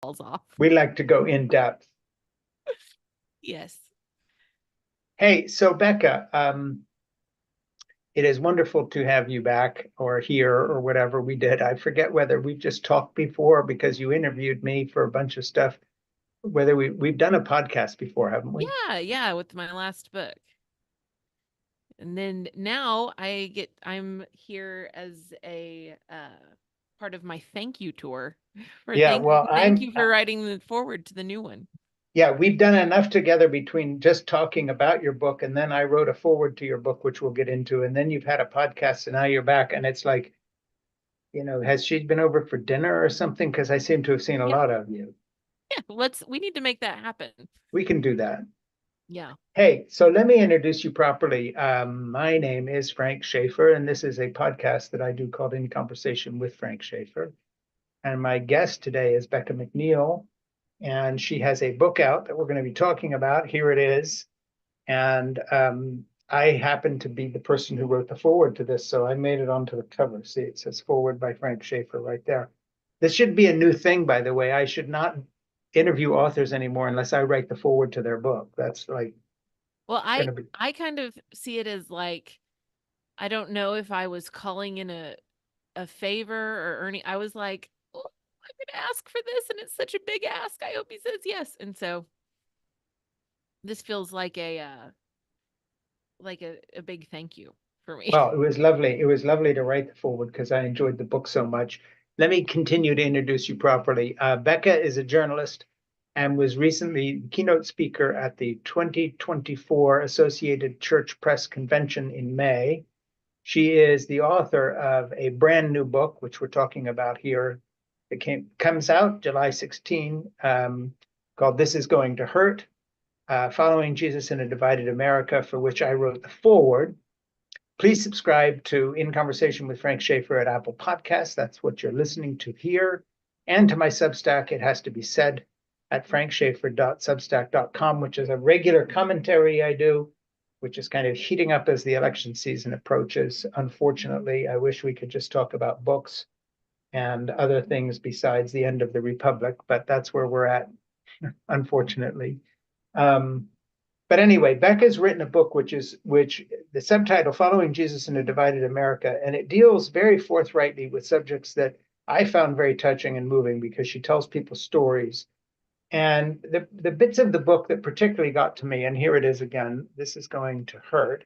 falls off. We like to go in depth. Yes. Hey, so Bekah, it is wonderful to have you back or here or whatever we did. I forget whether we've just talked before because you interviewed me for a bunch of stuff, whether we've done a podcast before, haven't we? Yeah, yeah, with my last book. And then now I'm here as a part of my thank you tour for Yeah, well, thank you for writing the forward to the new one. yeah, we've done enough together between just talking about your book and then I wrote a forward to your book, which we'll get into. And then you've had a podcast and now you're back. And it's like, has she been over for dinner or something? Because I seem to have seen a Yeah, lot of you. yeah, we need to make that happen. We can do that. Yeah. Hey, so let me introduce you properly. My name is Frank Schaeffer, and this is a podcast that I do called In Conversation with Frank Schaeffer. And my guest today is Bekah McNeel, and she has a book out that we're going to be talking about. Here it is. And I happen to be the person who wrote the forward to this, so I made it onto the cover. See, it says forward by Frank Schaeffer right there. This should be a new thing, by the way. I should not interview authors anymore unless I write the forward to their book. That's like Well, going to be. I kind of see it as like I don't know if I was calling in a favor or earning. I was like, oh, I'm going to ask for this, and it's such a big ask. I hope he says yes. And so this feels like a big thank you for me. Well, it was lovely. It was lovely to write the forward because I enjoyed the book so much. Let me continue to introduce you properly. Bekah is a journalist and was recently keynote speaker at the 2024 Associated Church Press Convention in May. She is the author of a brand new book, which we're talking about here. Comes out July 16, called This Is Going to Hurt, Following Jesus in a Divided America, for which I wrote the foreword. Please subscribe to In Conversation with Frank Schaeffer at Apple Podcasts. That's what you're listening to here. And to my Substack, it has to be said, at frankschaeffer.substack.com, which is a regular commentary I do, which is kind of heating up as the election season approaches. Unfortunately, I wish we could just talk about books and other things besides the end of the Republic, but that's where we're at, unfortunately. Um, but anyway, Bekah's written a book which the subtitle Following Jesus in a Divided America, and it deals very forthrightly with subjects that I found very touching and moving because she tells people stories. And the bits of the book that particularly got to me, and here it is again, This Is Going to Hurt.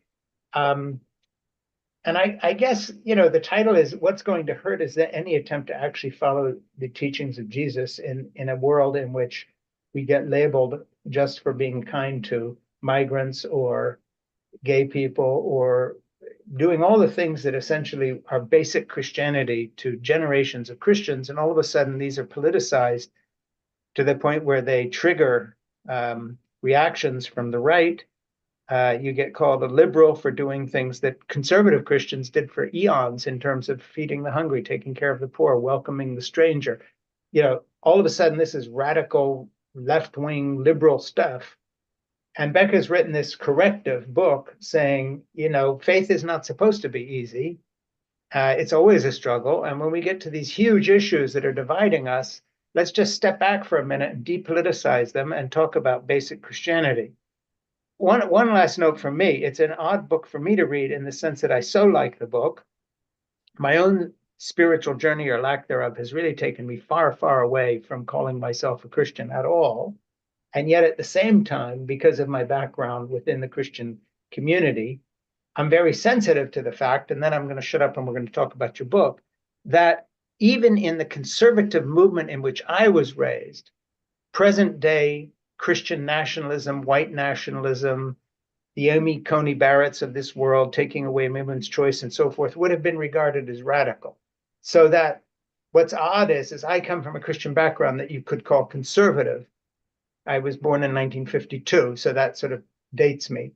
Um, and I guess, the title is What's Going to Hurt is that any attempt to actually follow the teachings of Jesus in a world in which we get labeled just for being kind to migrants or gay people or doing all the things that essentially are basic Christianity to generations of Christians. And all of a sudden, these are politicized to the point where they trigger reactions from the right. You get called a liberal for doing things that conservative Christians did for eons in terms of feeding the hungry, taking care of the poor, welcoming the stranger. All of a sudden, this is radical left wing liberal stuff. And Bekah's written this corrective book saying, faith is not supposed to be easy. It's always a struggle. And when we get to these huge issues that are dividing us, let's just step back for a minute and depoliticize them and talk about basic Christianity. One last note from me. It's an odd book for me to read in the sense that I so like the book. My own spiritual journey or lack thereof has really taken me far, far away from calling myself a Christian at all. And yet at the same time, because of my background within the Christian community, I'm very sensitive to the fact, and then I'm going to shut up and we're going to talk about your book, that even in the conservative movement in which I was raised, present day Christian nationalism, white nationalism, the Amy Coney Barretts of this world taking away women's choice and so forth would have been regarded as radical. So that what's odd is I come from a Christian background that you could call conservative. I was born in 1952, so that sort of dates me.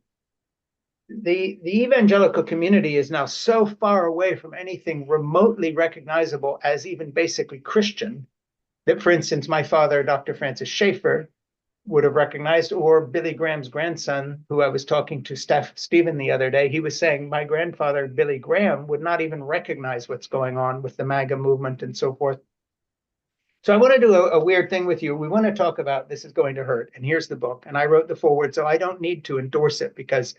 The evangelical community is now so far away from anything remotely recognizable as even basically Christian that, for instance, my father, Dr. Francis Schaeffer, would have recognized, or Billy Graham's grandson, who I was talking to Stephen the other day, he was saying my grandfather, Billy Graham, would not even recognize what's going on with the MAGA movement and so forth. So I want to do a weird thing with you. We want to talk about This Is Going to Hurt, and here's the book. And I wrote the foreword, so I don't need to endorse it because,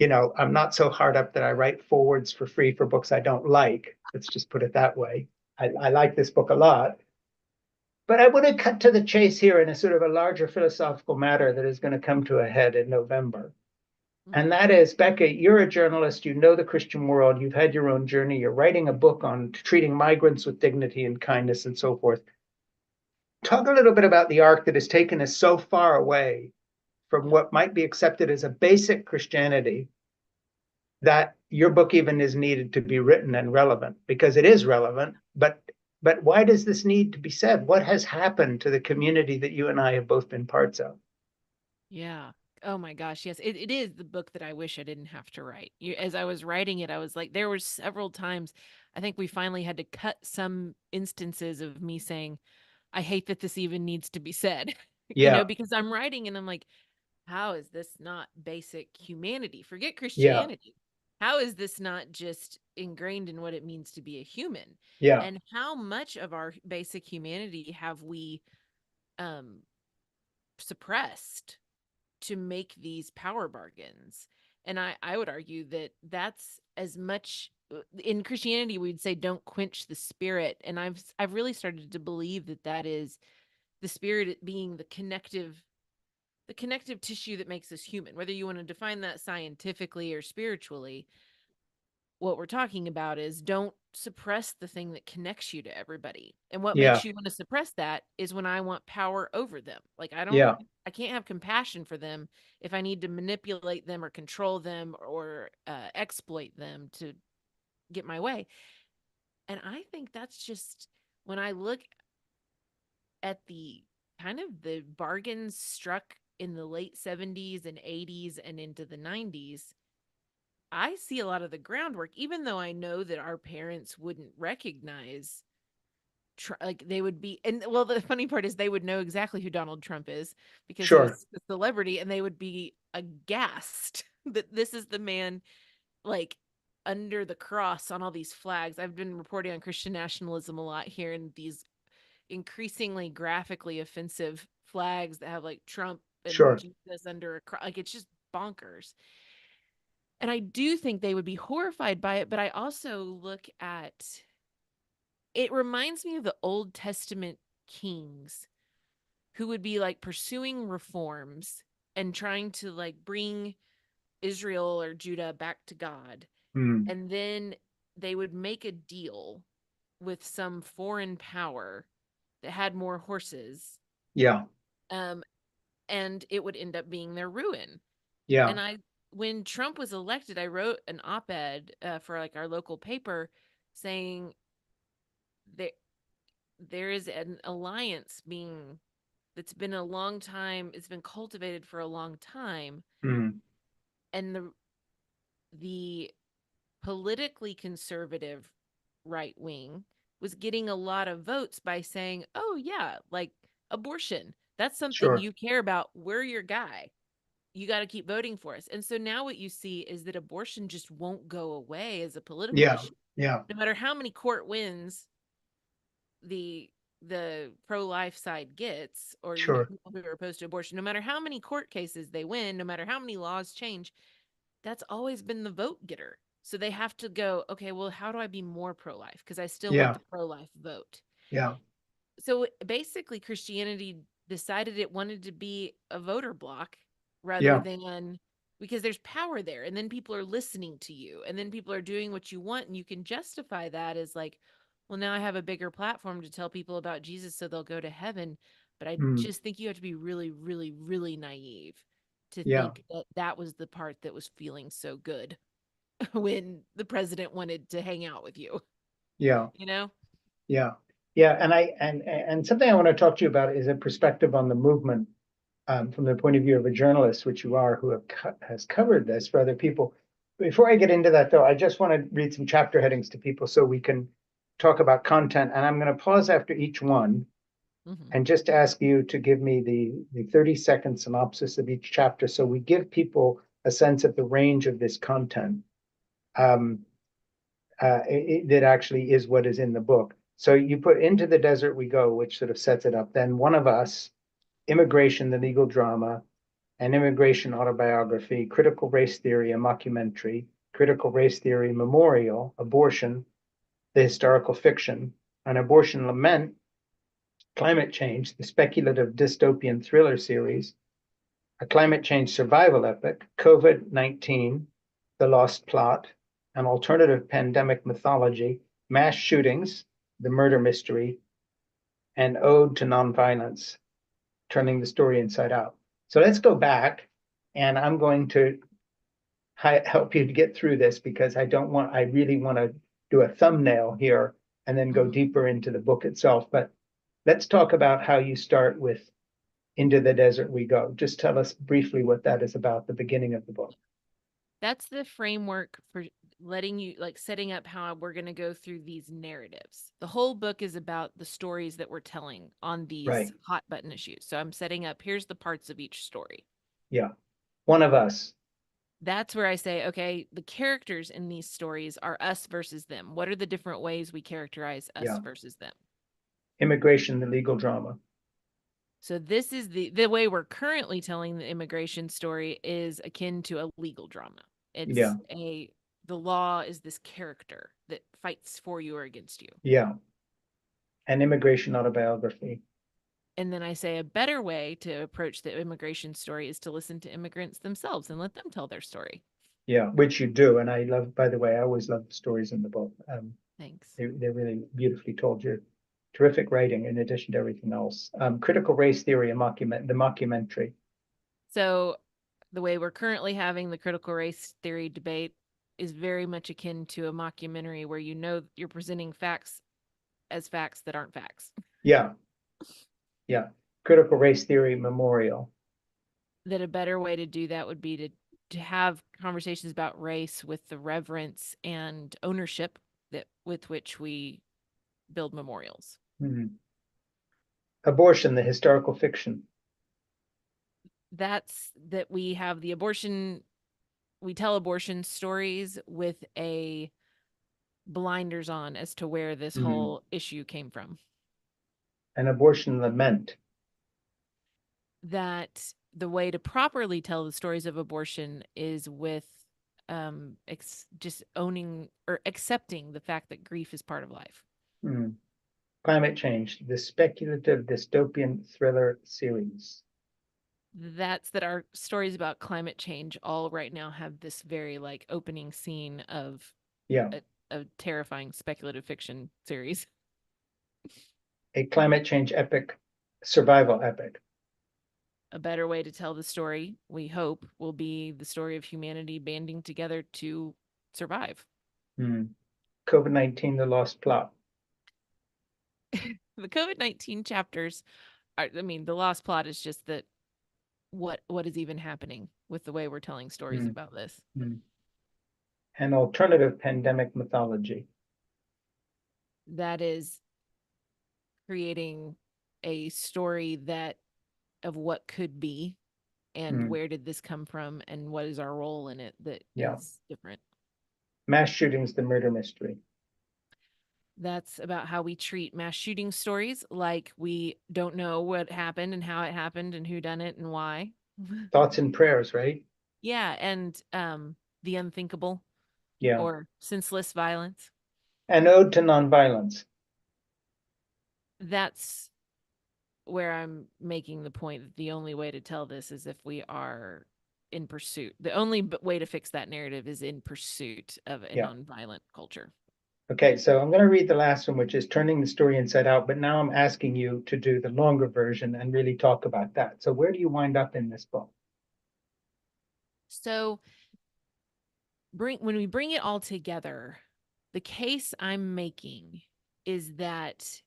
I'm not so hard up that I write forewords for free for books I don't like. Let's just put it that way. I like this book a lot. But I want to cut to the chase here in a sort of a larger philosophical matter that is going to come to a head in November. And Mhm. that is, Bekah, you're a journalist, you know the Christian world, you've had your own journey, you're writing a book on treating migrants with dignity and kindness and so forth. Talk a little bit about the arc that has taken us so far away from Yeah. what might be accepted as a basic Christianity that your book even is needed to be written and relevant because it is relevant. But why does this need to be said? What has happened to the community that you and I have both been parts of? Yeah. Oh my gosh, yes. It is the book that I wish I didn't have to write. As I was writing it, I was like, there were several times I think we finally had to cut some instances of me saying, I hate that this even needs to be said, Yeah, because I'm writing and I'm like, how is this not basic humanity? Forget yeah, Christianity. How is this not just ingrained in what it means to be a human? yeah, And how much of our basic humanity have we um suppressed to make these power bargains? And I would argue that that's as much in Christianity we'd say don't quench the spirit, and I've really started to believe that that is the spirit being the connective tissue that makes us human. Whether you want to define that scientifically or spiritually, what we're talking about is don't suppress the thing that connects you to everybody. And what yeah, makes you want to suppress that is when I want power over them. Like yeah, I can't have compassion for them if I need to manipulate them or control them or exploit them to get my way. And I think that's just when I look at the kind of the bargains struck in the late 70s and 80s and into the 90s, I see a lot of the groundwork, even though I know that our parents wouldn't recognize, like they would be, and well, the funny part is they would know exactly who Donald Trump is because he sure, was a celebrity, and they would be aghast that this is the man, like under the cross on all these flags. I've been reporting on Christian nationalism a lot here, and these increasingly graphically offensive flags that have like Trump and sure. Jesus under a cross. Like it's just bonkers. And I do think they would be horrified by it, but I also look at it reminds me of the Old Testament kings who would be like pursuing reforms and trying to like bring Israel or Judah back to God. Mm, And then they would make a deal with some foreign power that had more horses. yeah, Um, and it would end up being their ruin. yeah, And when Trump was elected, I wrote an op-ed for like our local paper saying that there is an alliance being that's been a long time, it's been cultivated for a long time, mm, and the politically conservative right wing was getting a lot of votes by saying, "Oh yeah, like abortion. That's something sure. you care about. We're your guy. You got to keep voting for us." And so now what you see is that abortion just won't go away as a political Yeah, issue. yeah, No matter how many court wins the pro-life side gets, or sure. people who are opposed to abortion, no matter how many court cases they win, no matter how many laws change, that's always been the vote getter. So they have to go, okay, well, how do I be more pro-life, because I still want Yeah, the pro-life vote? yeah, So basically Christianity decided it wanted to be a voter block rather yeah, than, because there's power there, and then people are listening to you, and then people are doing what you want, and you can justify that as like, well, now I have a bigger platform to tell people about Jesus so they'll go to heaven. But I mm, just think you have to be really, really, really naive to yeah, think that that was the part that was feeling so good when the president wanted to hang out with you, yeah, you know? yeah, yeah. And something I want to talk to you about is a perspective on the movement from the point of view of a journalist, which you are, who has covered this for other people. Before I get into that, though, I just want to read some chapter headings to people so we can talk about content. And I'm going to pause after each one Hmm. and just ask you to give me the 30-second synopsis of each chapter so we give people a sense of the range of this content that actually is what is in the book. So you put Into the Desert We Go, which sort of sets it up. Then One of Us, Immigration, the Legal Drama, an Immigration Autobiography, Critical Race Theory, a Mockumentary, Critical Race Theory Memorial, Abortion, the Historical Fiction, an Abortion Lament, Climate Change, the Speculative Dystopian Thriller Series, a Climate Change Survival Epic, COVID-19, The Lost Plot, an Alternative Pandemic Mythology, Mass Shootings, The Murder Mystery, and Ode to Nonviolence, Turning the Story Inside Out. So let's go back, and I'm going to help you to get through this because I really want to do a thumbnail here and then go deeper into the book itself. But let's talk about how you start with Into the Desert We Go. Just tell us briefly what that is about, the beginning of the book. That's the framework for letting you, like, setting up how we're going to go through these narratives. The whole book is about the stories that we're telling on these Right. hot button issues. So I'm setting up, here's the parts of each story. Yeah. One of Us. That's where I say, okay, the characters in these stories are us versus them. What are the different ways we characterize us Yeah. versus them? Immigration, the Legal Drama. So this is the way we're currently telling the immigration story is akin to a legal drama. Yeah. The law is this character that fights for you or against you. Yeah. An Immigration Autobiography. And then I say a better way to approach the immigration story is to listen to immigrants themselves and let them tell their story. Yeah, which you do. And I love, by the way, I always love the stories in the book. Thanks. They're really beautifully told. You're terrific writing in addition to everything else. Critical Race Theory, the mockumentary. So the way we're currently having the critical race theory debate is very much akin to a mockumentary where you're presenting facts as facts that aren't facts. Yeah. Yeah. Critical Race Theory Memorial. That a better way to do that would be to have conversations about race with the reverence and ownership that with which we build memorials. Abortion, the Historical Fiction. That's that we have the abortion, we tell abortion stories with a blinders on as to where this whole issue came from. An Abortion Lament. That the way to properly tell the stories of abortion is with just owning or accepting the fact that grief is part of life. Climate Change, the Speculative Dystopian Thriller Series. That's that our stories about climate change all right now have this very like opening scene of a terrifying speculative fiction series. A Climate Change Epic, Survival Epic. A better way to tell the story, we hope, will be the story of humanity banding together to survive. COVID-19, the Lost Plot. The COVID-19 chapters are, I mean, the lost plot is just that what is even happening with the way we're telling stories about this. An Alternative Pandemic Mythology. That is creating a story that of what could be and where did this come from and what is our role in it that is different. Mass Shootings, the Murder Mystery. That's about how we treat mass shooting stories like we don't know what happened and how it happened and who done it and why. Thoughts and Prayers, right? Yeah, and the unthinkable. Or senseless violence. An Ode to Nonviolence. That's where I'm making the point that the only way to tell this is if we are in pursuit. The only way to fix that narrative is in pursuit of a nonviolent culture. Okay, so I'm going to read the last one, which is Turning the Story Inside Out, but now I'm asking you to do the longer version and really talk about that. So where do you wind up in this book? So when we bring it all together, the case I'm making is that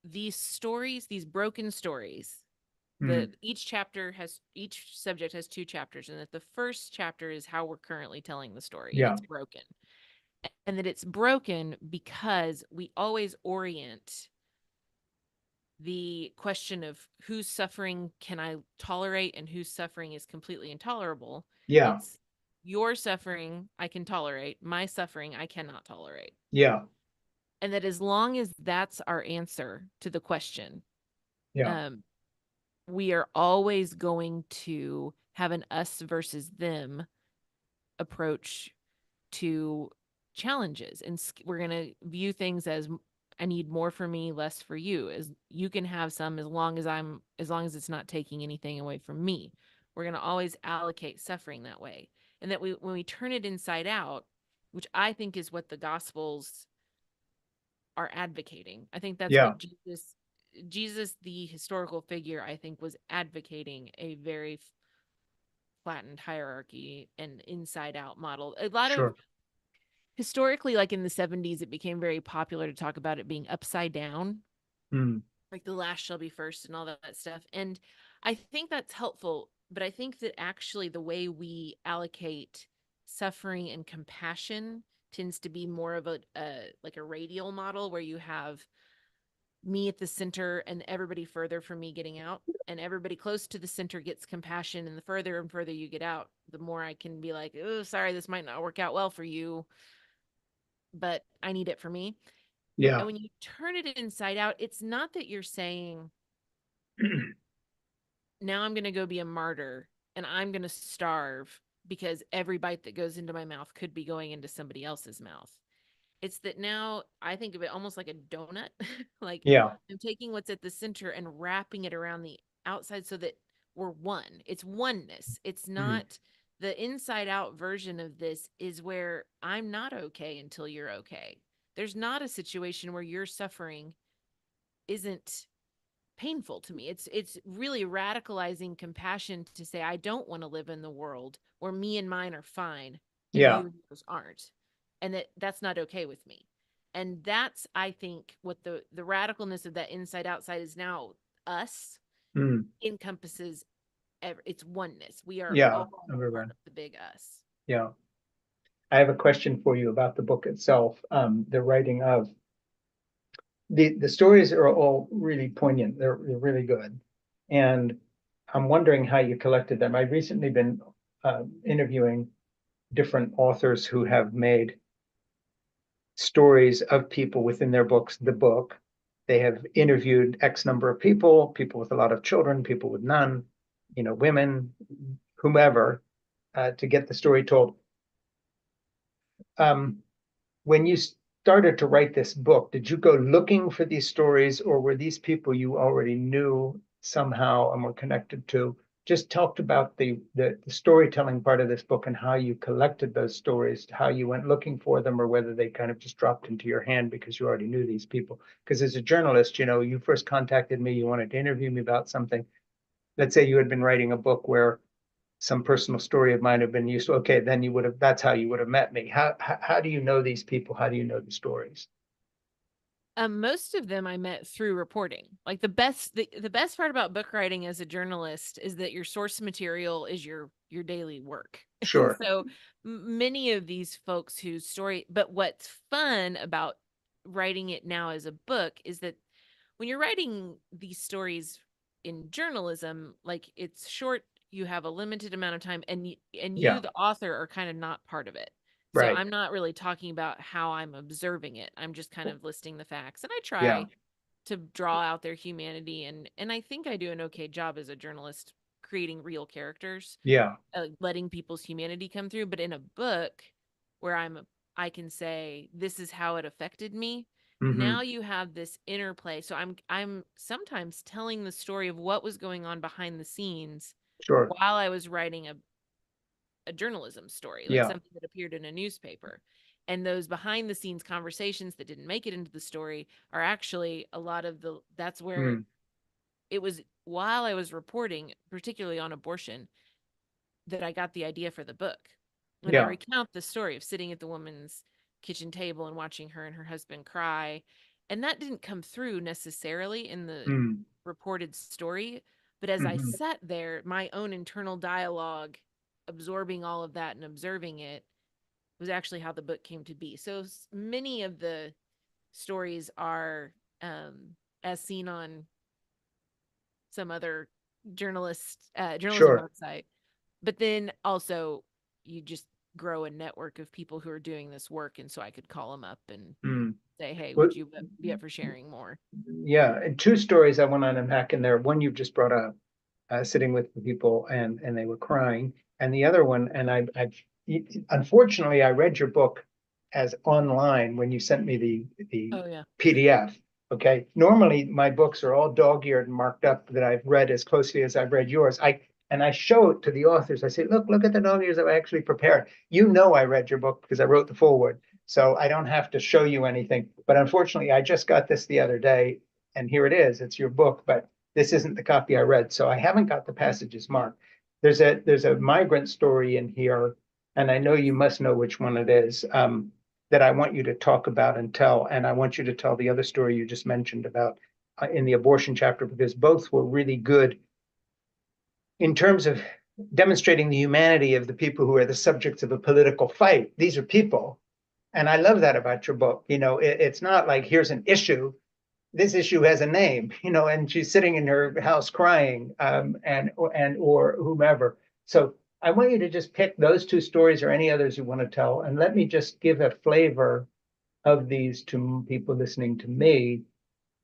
these stories, these broken stories, that each subject has two chapters, and that the first chapter is how we're currently telling the story. And it's broken. And that it's broken because we always orient the question of whose suffering can I tolerate and whose suffering is completely intolerable. It's your suffering I can tolerate, my suffering I cannot tolerate. And that as long as that's our answer to the question, Yeah. um, we are always going to have an us versus them approach to challenges. And we're going to view things as I need more for me, less for you. As you can have some as long as it's not taking anything away from me. We're going to always allocate suffering that way. And that when we turn it inside out, which I think is what the gospels are advocating. I think that's Yeah. what Jesus, the historical figure, I think was advocating a very flattened hierarchy and inside out model. A lot of Sure. historically, like in the 70s, it became very popular to talk about it being upside down, Mm. like the last shall be first and all that stuff. And I think that's helpful, but I think that actually the way we allocate suffering and compassion tends to be more of a like a radial model where you have me at the center and everybody further from me getting out, and everybody close to the center gets compassion, and the further and further you get out, the more I can be like, oh, sorry, this might not work out well for you, but I need it for me. And Yeah. when you turn it inside out, it's not that you're saying, now I'm going to go be a martyr and I'm going to starve because every bite that goes into my mouth could be going into somebody else's mouth. It's that now I think of it almost like a donut. Like Yeah. I'm taking what's at the center and wrapping it around the outside so that we're one. It's oneness. It's Mm. not the inside out version of this is where I'm not okay until you're okay. There's not a situation where your suffering isn't painful to me. It's really radicalizing compassion to say I don't want to live in the world where me and mine are fine and Yeah. you and yours aren't. And that's not okay with me. And that's I think what the radicalness of that inside outside is now us Mm. encompasses it's oneness. We are Yeah. all part Everyone. of the big us. Yeah. I have a question for you about the book itself. The writing of the stories are all really poignant. They're really good, and I'm wondering how you collected them. I've recently been interviewing different authors who have made stories of people within their books, the book. They have interviewed X number of people, people with a lot of children, people with none, women, whomever, to get the story told. Um, when you started to write this book, did you go looking for these stories, or were these people you already knew somehow and were connected to? Just talked about the storytelling part of this book and how you collected those stories, how you went looking for them, or whether they kind of just dropped into your hand because you already knew these people. Because as a journalist, you first contacted me, you wanted to interview me about something. Let's say you had been writing a book where some personal story of mine have been used. Okay, then that's how you would have met me. How do you know these people? How do you know the stories? Most of them I met through reporting. Like the best part about book writing as a journalist is that your source material is your daily work. And Sure. so many of these folks whose story, but what's fun about writing it now as a book is that when you're writing these stories in journalism, like it's short, you have a limited amount of time, and you Yeah. the author are kind of not part of it. So Right. I'm not really talking about how I'm observing it. I'm just kind of listing the facts, and I Yeah. try to draw out their humanity, and I think I do an okay job as a journalist creating real characters, Yeah. letting people's humanity come through. But in a book where I can say this is how it affected me. Hmm. Now you have this interplay. So I'm sometimes telling the story of what was going on behind the scenes Sure. while I was writing a journalism story, like Yeah. something that appeared in a newspaper. And those behind the scenes conversations that didn't make it into the story are actually a lot of that's where Mm. it was while I was reporting, particularly on abortion, that I got the idea for the book. When I Yeah. recount the story of sitting at the woman's kitchen table and watching her and her husband cry, and that didn't come through necessarily in the Mm. reported story, but as I Hmm. sat there, my own internal dialogue, absorbing all of that and observing it, was actually how the book came to be. So many of the stories are as seen on some other journalism Sure. website, but then also you just grow a network of people who are doing this work, and so I could call them up and Mm. say, hey, Well, would you be up for sharing more? yeah, and two stories I want to unpack in there. One you've just brought up, sitting with the people and they were crying, and the other one, and I've unfortunately I read your book as online when you sent me the Oh yeah. PDF. Okay, normally my books are all dog-eared and marked up that I've read as closely as I've read yours. I show it to the authors. I say, look at the dog ears that I actually prepared. You know I read your book because I wrote the foreword. So I don't have to show you anything. But unfortunately, I just got this the other day, and here it is. It's your book, but this isn't the copy I read. So I haven't got the passages marked. There's a migrant story in here, and I know you must know which one it is, that I want you to talk about and tell. And I want you to tell the other story you just mentioned about in the abortion chapter, because both were really good in terms of demonstrating the humanity of the people who are the subjects of a political fight. These are people. And I love that about your book. It's not like here's an issue. This issue has a name, and she's sitting in her house crying, and or whomever. So I want you to just pick those two stories or any others you want to tell, and let me just give a flavor of these to people listening to me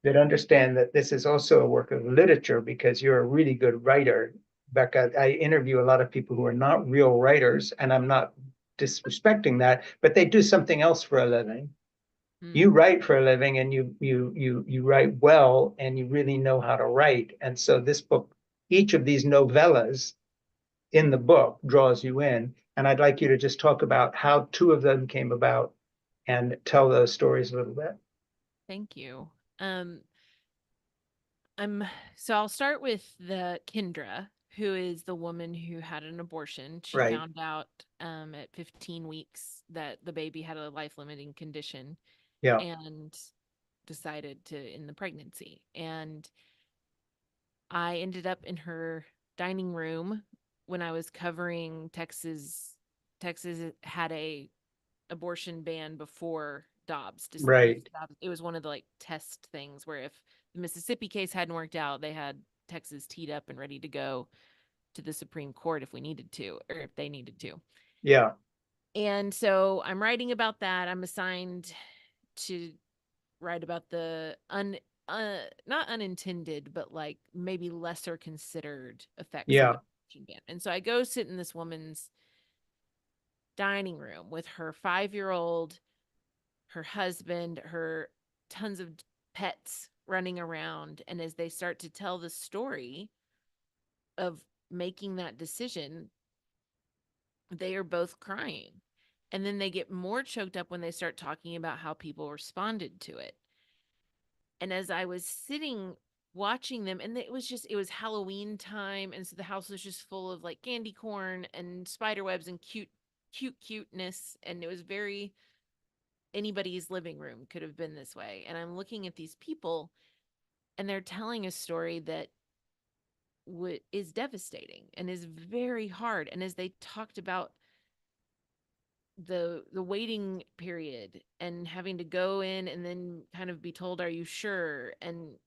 that understand that this is also a work of literature because you're a really good writer. Bekah, I interview a lot of people who are not real writers, and I'm not disrespecting that, but they do something else for a living. Mm, You write for a living, and you write well, and you really know how to write. And so this book, each of these novellas in the book draws you in. And I'd like you to just talk about how two of them came about and tell those stories a little bit. thank you. Um, I'm so I'll start with the Kindra, who is the woman who had an abortion. She Right. found out at 15 weeks that the baby had a life-limiting condition Yeah. and decided to end the pregnancy. And I ended up in her dining room when I was covering Texas. Texas had a abortion ban before Dobbs, Right. Dobbs. It was one of the like test things where if the Mississippi case hadn't worked out, they had Texas teed up and ready to go to the Supreme Court if we needed to, or if they needed to. Yeah. And so I'm writing about that. I'm assigned to write about the not unintended, but like maybe lesser considered effects of Yeah. abortion ban. And so I go sit in this woman's dining room with her 5-year-old, her husband, her tons of pets running around. And as they start to tell the story of making that decision, they are both crying. And then they get more choked up when they start talking about how people responded to it. And as I was sitting watching them, and it was Halloween time. And so the house was just full of like candy corn and spider webs and cuteness. And it was very anybody's living room could have been this way. And I'm looking at these people and they're telling a story that is devastating and is very hard. And as they talked about the waiting period and having to go in and then kind of be told, are you sure? And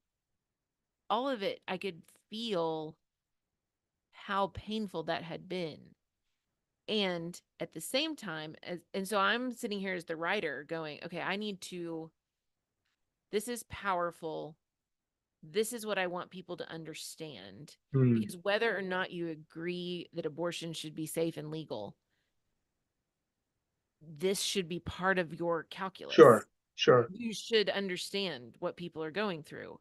all of it, I could feel how painful that had been. And at the same time, and so I'm sitting here as the writer going, okay, I need to, this is powerful. This is what I want people to understand. Mm. Because whether or not you agree that abortion should be safe and legal, this should be part of your calculus. Sure. Sure. You should understand what people are going through,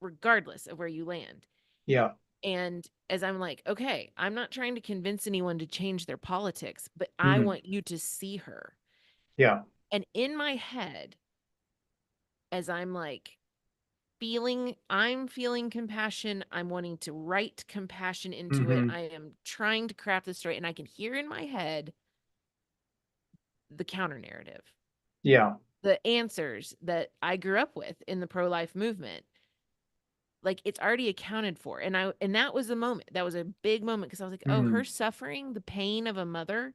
regardless of where you land. Yeah. And as I'm like, okay, I'm not trying to convince anyone to change their politics, but I Mm. want you to see her. Yeah. And in my head, as I'm like I'm feeling compassion. I'm wanting to write compassion into it. Hmm. I am trying to craft the story, and I can hear in my head the counter narrative, Yeah. the answers that I grew up with in the pro life movement. Like it's already accounted for. And that was the moment. That was a big moment because I was like, oh, her Mm. suffering, the pain of a mother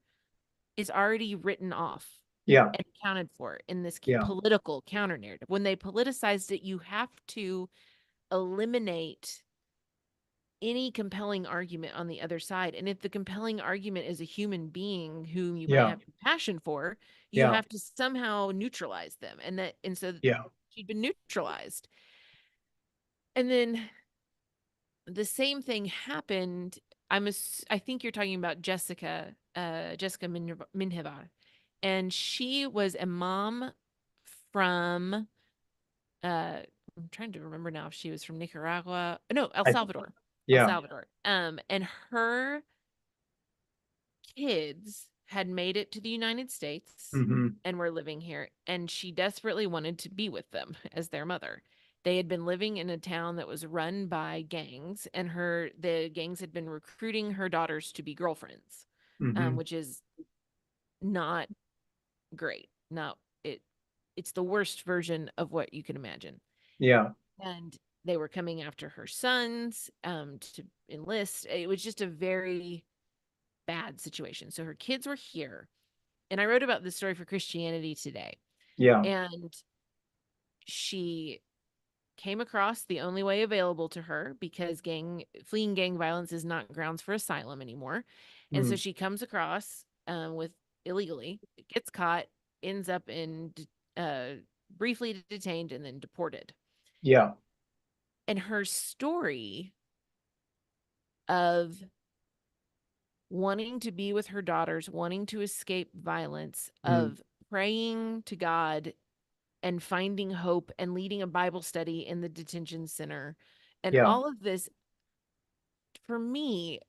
is already written off Yeah. and accounted for in this Yeah. political counter narrative. When they politicized it, you have to eliminate any compelling argument on the other side. And if the compelling argument is a human being whom you might Yeah. have compassion for, you Yeah. have to somehow neutralize them. And so Yeah. she'd been neutralized. And then the same thing happened. I think you're talking about Jessica Minheva, and she was a mom from I'm trying to remember now if she was from Nicaragua. No, El I, Salvador. El yeah. Salvador. And her kids had made it to the United States Hmm. and were living here, and she desperately wanted to be with them as their mother. They had been living in a town that was run by gangs, and the gangs had been recruiting her daughters to be girlfriends, Hmm. which is not great. No, it's the worst version of what you can imagine. Yeah. And they were coming after her sons to enlist. It was just a very bad situation. So her kids were here, and I wrote about this story for Christianity Today. Yeah. And she came across the only way available to her because fleeing gang violence is not grounds for asylum anymore. And so Mm. she comes across with illegally, gets caught, ends up in uh, briefly detained and then deported. Yeah. And her story of wanting to be with her daughters, wanting to escape violence, Mm. of praying to God and finding hope and leading a Bible study in the detention center. And Yeah. all of this, for me,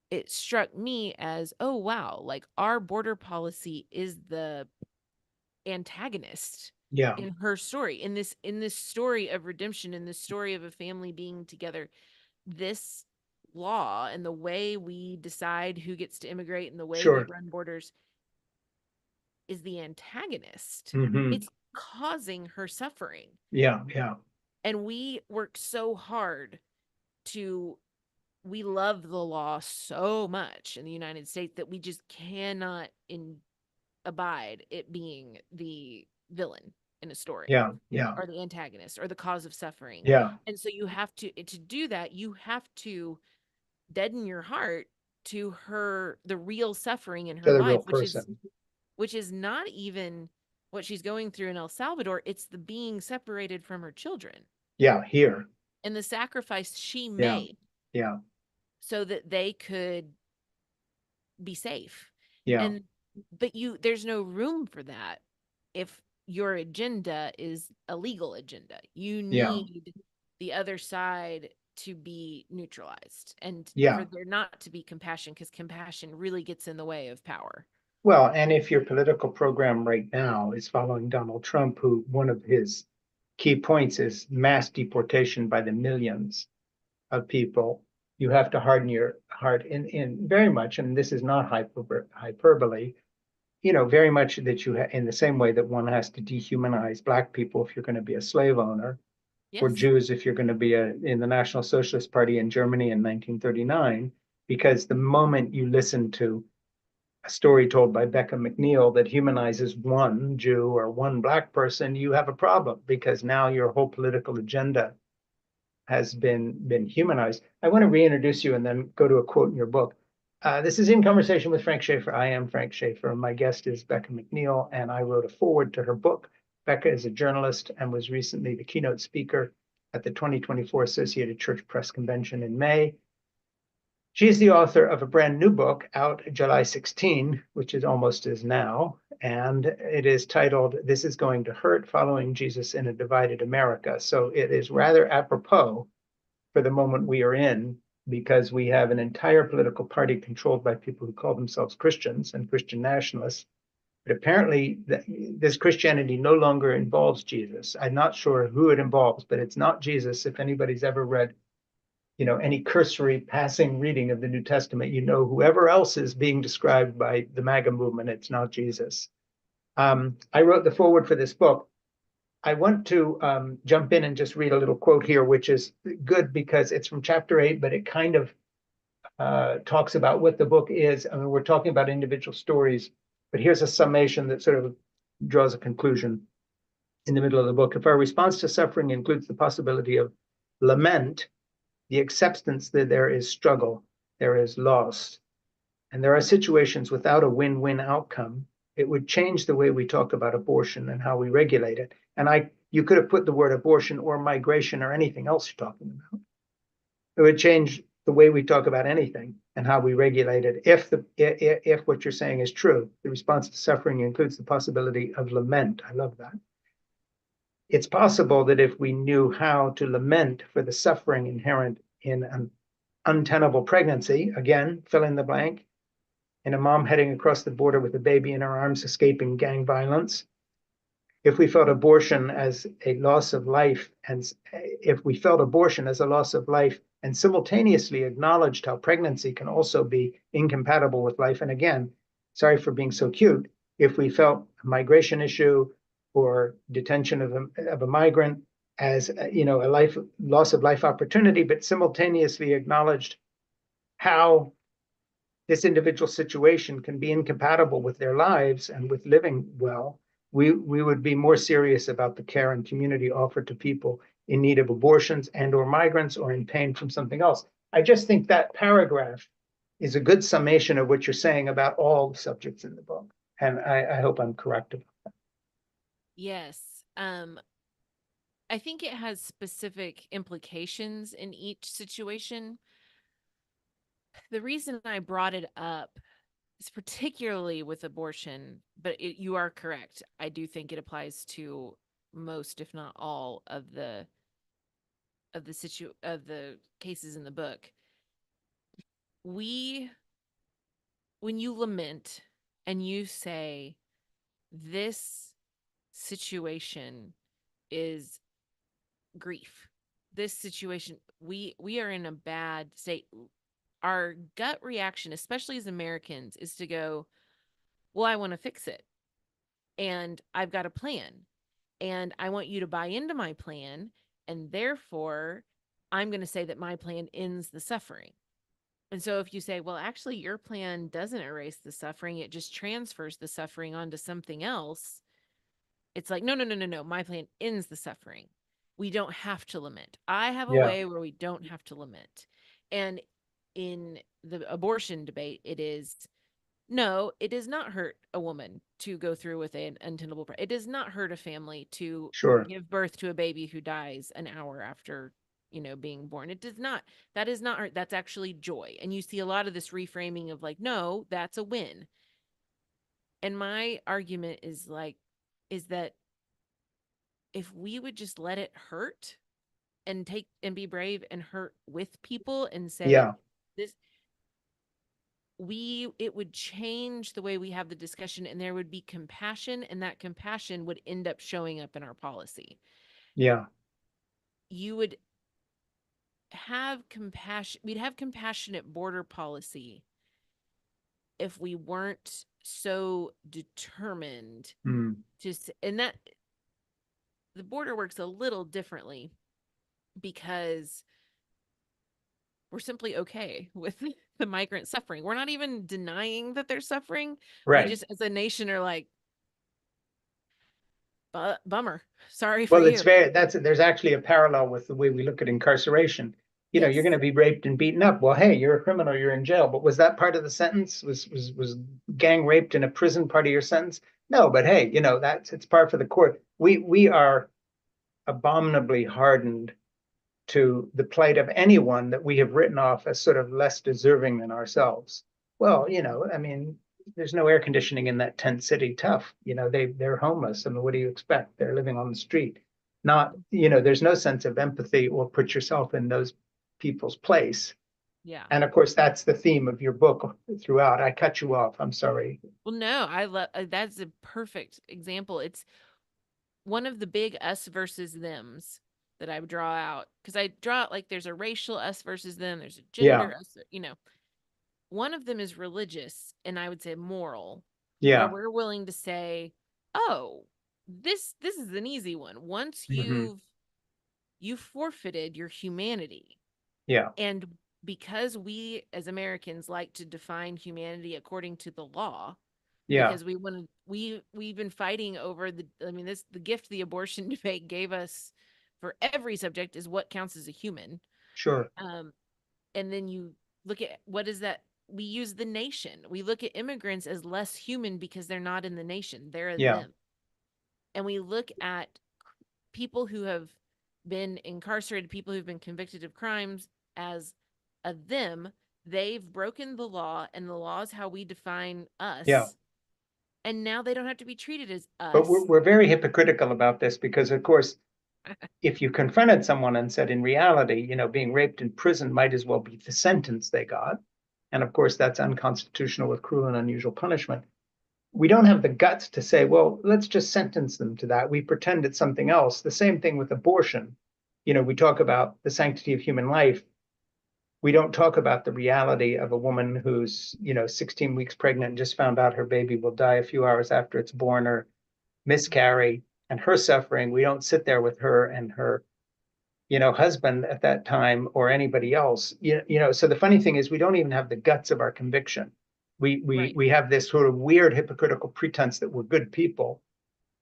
it struck me as, oh, wow, like our border policy is the antagonist Yeah. in her story, in this story of redemption, in this story of a family being together. This law and the way we decide who gets to immigrate and the way we Sure. run borders is the antagonist. Hmm. It's causing her suffering. Yeah. Yeah. And we work so hard to, we love the law so much in the United States that we just cannot abide it being the villain in a story, Yeah. Yeah. or the antagonist, or the cause of suffering. Yeah. And so you have to do that, you have to deaden your heart to the real suffering in To her the life, real which is person. not even what she's going through in El Salvador. It's the being separated from her children Yeah. Here. and the sacrifice she Yeah. made Yeah. so that they could be safe. Yeah. And there's no room for that if your agenda is a legal agenda. You Yeah. need the other side to be neutralized and for Yeah. there not to be compassion, because compassion really gets in the way of power. Well, and if your political program right now is following Donald Trump, who one of his key points is mass deportation by the millions of people, you have to harden your heart in very much, and this is not hyperbole, very much that in the same way that one has to dehumanize Black people if you're going to be a slave owner, or Yes. Jews if you're going to be in the National Socialist Party in Germany in 1939, because the moment you listen to a story told by Bekah McNeel that humanizes one Jew or one Black person, you have a problem because now your whole political agenda has been humanized. I want to reintroduce you and then go to a quote in your book. This is In Conversation with Frank Schaeffer. I am Frank Schaeffer. My guest is Bekah McNeel, and I wrote a foreword to her book. Bekah is a journalist and was recently the keynote speaker at the 2024 Associated Church Press Convention in May. She is the author of a brand new book out July 16, which is almost as now, and it is titled This is Going to Hurt, Following Jesus in a Divided America. So it is rather apropos for the moment we are in, because we have an entire political party controlled by people who call themselves Christians and Christian nationalists. But apparently, this Christianity no longer involves Jesus. I'm not sure who it involves, but it's not Jesus. If anybody's ever read any cursory passing reading of the New Testament, whoever else is being described by the MAGA movement, it's not Jesus. I wrote the foreword for this book. I want to jump in and just read a little quote here, which is good because it's from chapter 8, but it kind of talks about what the book is. I mean, we're talking about individual stories, but here's a summation that sort of draws a conclusion in the middle of the book. If our response to suffering includes the possibility of lament, the acceptance that there is struggle, there is loss, and there are situations without a win-win outcome, it would change the way we talk about abortion and how we regulate it. And you could have put the word abortion or migration or anything else you're talking about. It would change the way we talk about anything and how we regulate it. If what you're saying is true, the response to suffering includes the possibility of lament. I love that. It's possible that if we knew how to lament for the suffering inherent in an untenable pregnancy, again, fill in the blank, in a mom heading across the border with a baby in her arms escaping gang violence, if we felt abortion as a loss of life, and if we felt abortion as a loss of life and simultaneously acknowledged how pregnancy can also be incompatible with life, and again, sorry for being so cute, if we felt a migration issue or detention of a migrant as a life loss of life opportunity, but simultaneously acknowledged how this individual situation can be incompatible with their lives and with living well, we would be more serious about the care and community offered to people in need of abortions and or migrants or in pain from something else. I just think that paragraph is a good summation of what you're saying about all the subjects in the book. And I hope I'm correct about that. Yes. I think it has specific implications in each situation. The reason I brought it up is particularly with abortion, but you are correct. I do think it applies to most, if not all, of the cases in the book. We When you lament and you say this situation is grief, this situation, we are in a bad state, our gut reaction, especially as Americans, is to go, well, I want to fix it and I've got a plan and I want you to buy into my plan, and therefore I'm going to say that my plan ends the suffering. And so if you say, well, actually your plan doesn't erase the suffering, it just transfers the suffering onto something else, it's like, no, no, no, no, no. My plan ends the suffering. We don't have to lament. I have a Yeah, way where we don't have to lament. And in the abortion debate, it is no, it does not hurt a woman to go through with an untenable. It does not hurt a family to sure. give birth to a baby who dies an hour after, being born. It does not. That is not hurt. That's actually joy. And you see a lot of this reframing of like, no, that's a win. And my argument is that if we would just let it hurt and take and be brave and hurt with people and say Yeah, this, it would change the way we have the discussion, and there would be compassion, and that compassion would end up showing up in our policy. yeah, You would have compassion, we'd have compassionate border policy if we weren't so determined mm, and that the border works a little differently because we're simply okay with the migrant suffering. We're not even denying that they're suffering. We right. just, as a nation, are like, bummer. Sorry for Well, it's you. very there's actually a parallel with the way we look at incarceration. You're going Yes. to be raped and beaten up. Well, hey, you're a criminal, you're in jail. But was that part of the sentence? Was gang raped in a prison part of your sentence? No, but hey, it's par for the court. We are abominably hardened to the plight of anyone that we have written off as sort of less deserving than ourselves. Well, I mean, there's no air conditioning in that tent city. Tough. They're homeless. I mean, what do you expect? They're living on the street. Not, there's no sense of empathy or put yourself in those people's place. Yeah. And of course, that's the theme of your book throughout. I cut you off. I'm sorry. Well, no, I love that's a perfect example. It's one of the big us versus thems that I draw out because I draw out like there's a racial us versus them, there's a Yeah, gender us. One of them is religious and I would say moral, where yeah, we're willing to say, "Oh, this is an easy one. Once hmm, you've forfeited your humanity." yeah, And because we as Americans like to define humanity according to the law, yeah, because we've been fighting over the gift the abortion debate gave us for every subject is what counts as a human. Sure. And then you look at what is that? We use the nation. We look at immigrants as less human because they're not in the nation, they're a Yeah. them. And we look at people who have been incarcerated, people who've been convicted of crimes as a them. They've broken the law, and the law is how we define Yeah. us. And now they don't have to be treated as But us. we're very hypocritical about this because, of course, if you confronted someone and said, in reality, being raped in prison might as well be the sentence they got. And of course, that's unconstitutional with cruel and unusual punishment. We don't have the guts to say, well, let's just sentence them to that. We pretend it's something else. The same thing with abortion. We talk about the sanctity of human life. We don't talk about the reality of a woman who's, 16 weeks pregnant and just found out her baby will die a few hours after it's born or miscarry, and her suffering. We don't sit there with her and her husband at that time or anybody else. So the funny thing is we don't even have the guts of our conviction. we we Right. we have this sort of weird hypocritical pretense that we're good people,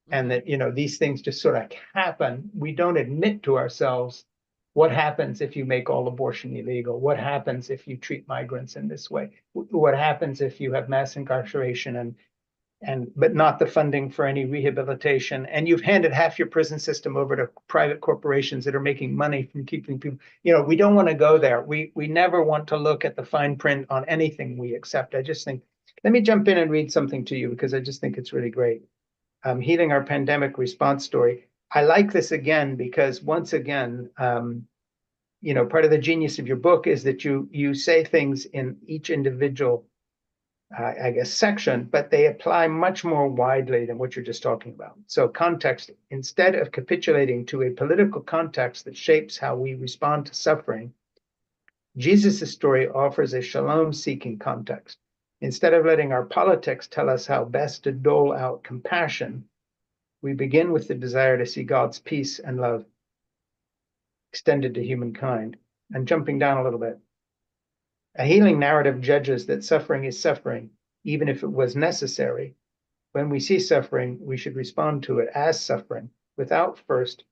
and Mm-hmm. that these things just sort of happen. We don't admit to ourselves what happens if you make all abortion illegal, what happens if you treat migrants in this way, what happens if you have mass incarceration but not the funding for any rehabilitation. And you've handed half your prison system over to private corporations that are making money from keeping people. We don't want to go there. We never want to look at the fine print on anything we accept. I just think, let me jump in and read something to you because I just think it's really great. Healing Our Pandemic Response Story. I like this again because once again, part of the genius of your book is that you say things in each individual I guess, section, but they apply much more widely than what you're just talking about. So, context, instead of capitulating to a political context that shapes how we respond to suffering, Jesus' story offers a shalom seeking context. Instead of letting our politics tell us how best to dole out compassion, we begin with the desire to see God's peace and love extended to humankind. And jumping down a little bit, a healing narrative judges that suffering is suffering, even if it was necessary. When we see suffering, we should respond to it as suffering without first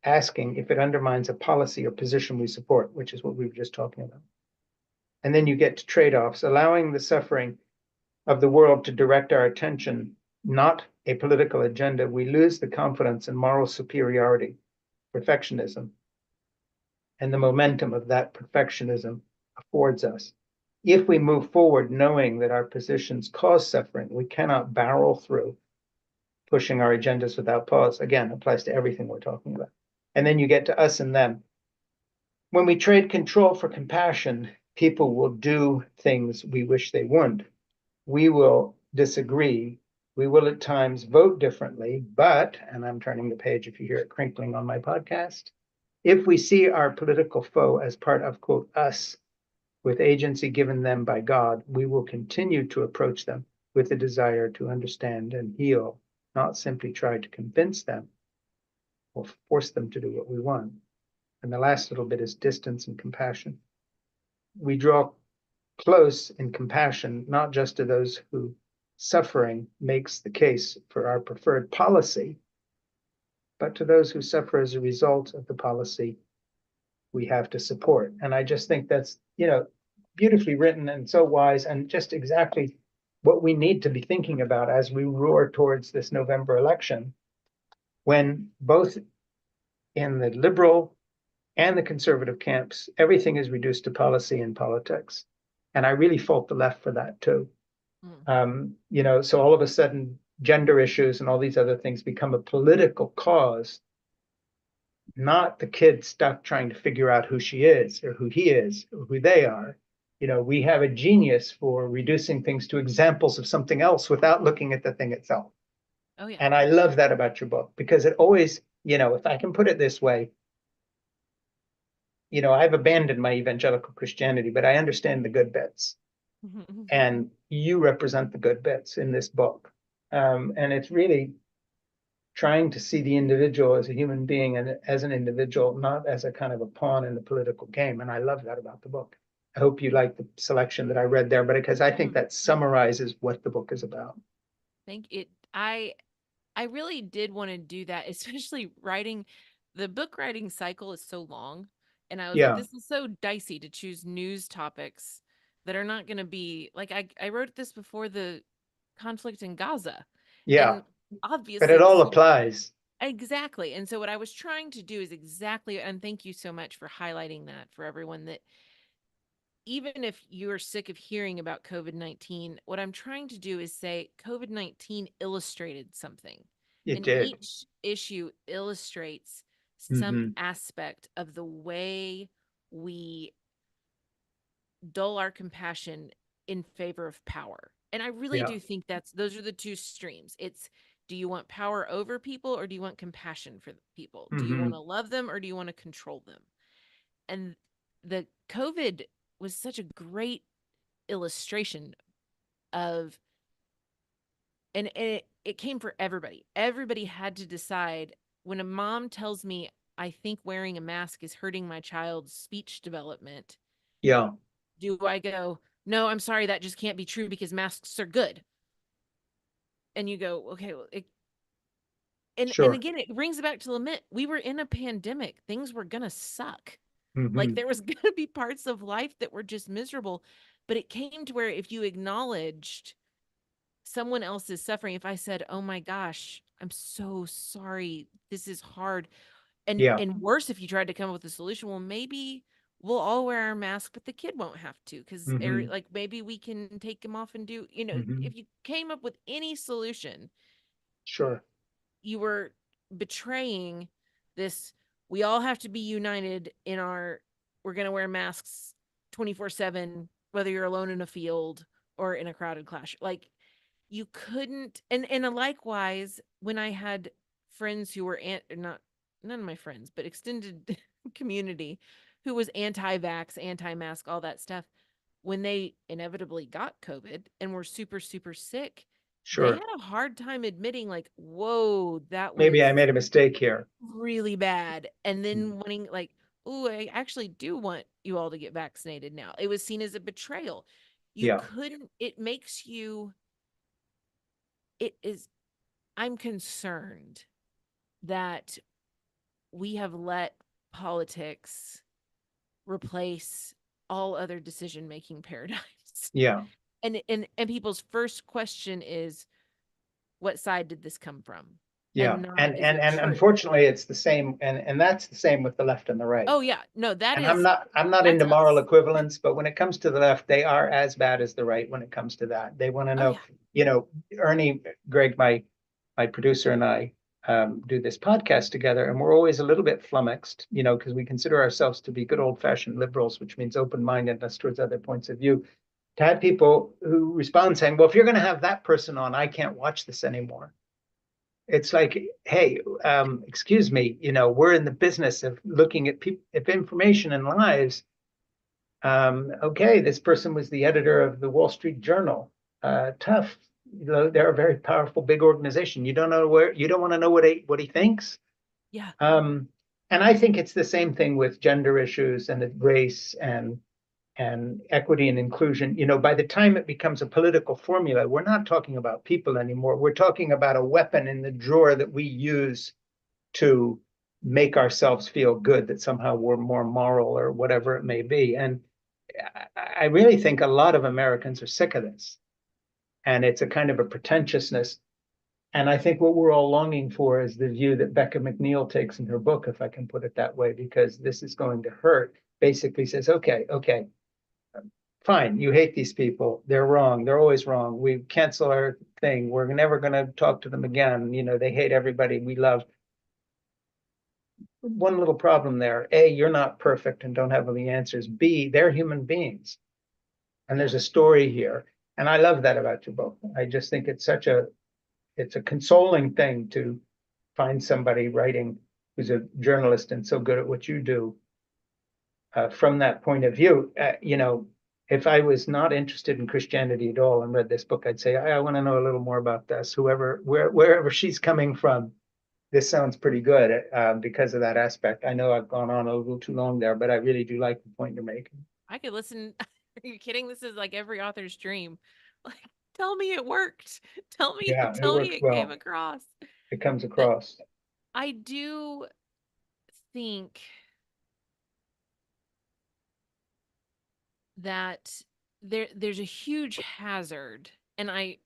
asking if it undermines a policy or position we support, which is what we were just talking about. And then you get to trade offs, allowing the suffering of the world to direct our attention, not a political agenda. We lose the confidence in moral superiority, perfectionism, and the momentum of that perfectionism affords us. If we move forward knowing that our positions cause suffering, we cannot barrel through pushing our agendas without pause. Again, applies to everything we're talking about. And then you get to us and them. When we trade control for compassion, people will do things we wish they wouldn't. We will disagree. We will at times vote differently, but, and I'm turning the page if you hear it crinkling on my podcast, if we see our political foe as part of, quote, us, with agency given them by God, we will continue to approach them with a desire to understand and heal, not simply try to convince them or force them to do what we want. And the last little bit is distance and compassion. We draw close in compassion, not just to those who suffering makes the case for our preferred policy, but to those who suffer as a result of the policy we have to support. And I just think that's, beautifully written and so wise, and just exactly what we need to be thinking about as we roar towards this November election, when both in the liberal and the conservative camps, everything is reduced to policy and politics. And I really fault the left for that too. Mm. So all of a sudden, gender issues and all these other things become a political cause, not the kid stuck trying to figure out who she is or who he is or who they are. We have a genius for reducing things to examples of something else without looking at the thing itself. Oh yeah. And I love that about your book because it always, if I can put it this way, I've abandoned my evangelical Christianity, but I understand the good bits. And you represent the good bits in this book. And it's really trying to see the individual as a human being and as an individual, not as a kind of a pawn in the political game. And I love that about the book. I hope you like the selection that I read there, but because I think that summarizes what the book is about. Thank it. I really did want to do that, especially writing. The book writing cycle is so long. And I was like, Yeah. this is so dicey to choose news topics that are not going to be like, I wrote this before the conflict in Gaza. Yeah. And But obviously it all this applies. exactly. And so what I was trying to do is exactly, and thank you so much for highlighting that for everyone, that even if you're sick of hearing about COVID-19, what I'm trying to do is say COVID-19 illustrated something. It And did. each issue illustrates some Hmm. aspect of the way we dull our compassion in favor of power. And I really Yeah. do think those are the two streams. It's, do you want power over people or do you want compassion for people? Do you want Hmm. to love them or do you want to control them? And the COVID was such a great illustration of, and it came for everybody. Everybody had to decide. When a mom tells me, I think wearing a mask is hurting my child's speech development, Yeah. do I go, no, I'm sorry, that just can't be true because masks are good? And you go, okay, well, and Sure. again, it brings back to lament. We were in a pandemic. Things were gonna suck. Like Hmm. there was gonna be parts of life that were just miserable. But it came to where if you acknowledged someone else's suffering, if I said, oh my gosh, I'm so sorry, this is hard, Yeah. and worse, if you tried to come up with a solution, well, maybe we'll all wear our mask but the kid won't have to, because Hmm. like maybe we can take him off and do, Hmm. if you came up with any solution, Sure. you were betraying this, we all have to be united in our, we're going to wear masks 24/7 whether you're alone in a field or in a crowded class. Like you couldn't, and likewise when I had friends who were not, none of my friends but extended community who was anti-vax, anti-mask, all that stuff, when they inevitably got COVID and were super super sick, they Sure. had a hard time admitting like, whoa, that Maybe I was made a mistake here. really bad, and Mm. then wanting like, oh, I actually do want you all to get vaccinated now. It was seen as a betrayal. You Yeah. couldn't, it makes you, it is, I'm concerned that we have let politics replace all other decision making paradigms. Yeah. And people's first question is, what side did this come from? Yeah. And not, And is and it and true? unfortunately it's the same, and that's the same with the left and the right. Oh yeah, no, And I'm not that's into moral us. equivalence, but when it comes to the left, they are as bad as the right when it comes to that. They want to Oh know, yeah. you know, Ernie, Greg, my producer and I do this podcast together, and we're always a little bit flummoxed, because we consider ourselves to be good old-fashioned liberals, which means open-mindedness towards other points of view. To have people who respond saying, "Well, if you're going to have that person on, I can't watch this anymore." It's like, hey, excuse me, we're in the business of looking at people, if information and lives. Okay, this person was the editor of the Wall Street Journal. Tough. They're a very powerful, big organization. You don't know where, you don't want to know what he thinks. Yeah. Um, and I think it's the same thing with gender issues and race and equity and inclusion. By the time it becomes a political formula, we're not talking about people anymore. We're talking about a weapon in the drawer that we use to make ourselves feel good, that somehow we're more moral or whatever it may be. And I really think a lot of Americans are sick of this. And it's a kind of a pretentiousness. And I think what we're all longing for is the view that Bekah McNeel takes in her book, if I can put it that way, because this is going to hurt. Basically says, okay, fine, you hate these people. They're wrong. They're always wrong. We cancel our thing. We're never going to talk to them again. They hate everybody we love. One little problem there. A, you're not perfect and don't have all the answers. B, they're human beings. And Yeah. there's a story here. And I love that about your book. I just think it's a consoling thing to find somebody writing who's a journalist and so good at what you do, from that point of view. If I was not interested in Christianity at all and read this book, I'd say, I want to know a little more about this. Wherever she's coming from, this sounds pretty good, because of that aspect. I know I've gone on a little too long there, but I really do like the point you're making. I could listen. Are you kidding? This is like every author's dream. Like, tell me it worked. Tell me, Yeah, it tell me works it came well. across. It comes But across. I do think that there's a huge hazard, and I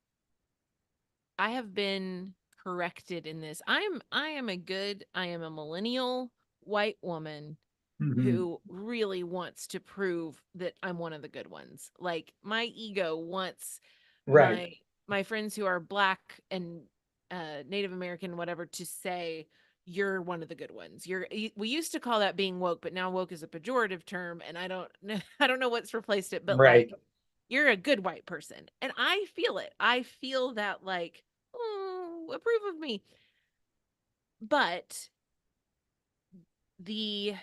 have been corrected in this. I am a millennial white woman Hmm. who really wants to prove that I'm one of the good ones. Like my ego wants Right. my friends who are black and Native American, whatever, to say you're one of the good ones. We used to call that being woke, but now woke is a pejorative term, and I don't I don't know what's replaced it, but Right. like you're a good white person. And I feel it. I feel that like, oh, approve of me. But the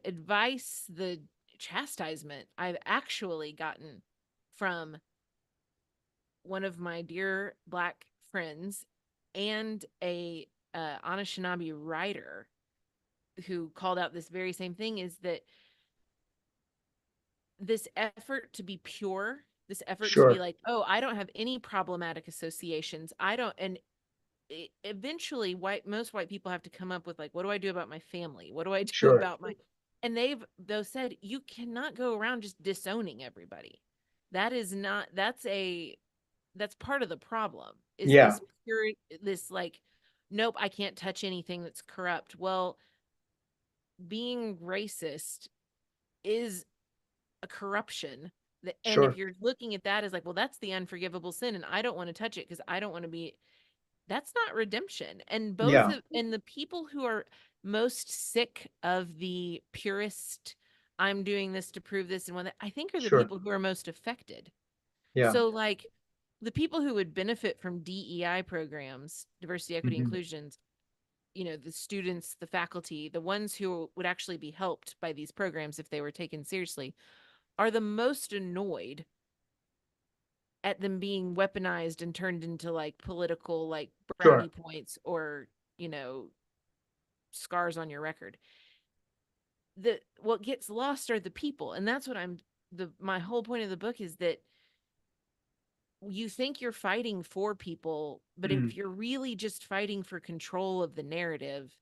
advice, the chastisement I've actually gotten from one of my dear black friends and a Anishinaabe writer who called out this very same thing is that this effort to be pure, this effort to be Sure. like, oh, I don't have any problematic associations. I don't, and eventually most white people have to come up with like, what do I do about my family? What do I do Sure. about my, and they've though said you cannot go around just disowning everybody. That is not, that's part of the problem is Yeah. this pure, this like, nope, I can't touch anything that's corrupt. Well, being racist is a corruption. And if Sure. you're looking at that as like, well, that's the unforgivable sin, and I don't want to touch it because I don't want to be, that's not redemption. And Yeah. and the people who are most sick of the purist, I'm doing this to prove this and one that, I think are the Sure. people who are most affected. Yeah. So like the people who would benefit from DEI programs, diversity, equity, Hmm. inclusions, the students, the faculty, the ones who would actually be helped by these programs if they were taken seriously, are the most annoyed at them being weaponized and turned into like political like Sure. brownie points or you know scars on your record. The what gets lost are the people, and that's what I'm the my whole point of the book is that you think you're fighting for people, but if Mm. you're really just fighting for control of the narrative,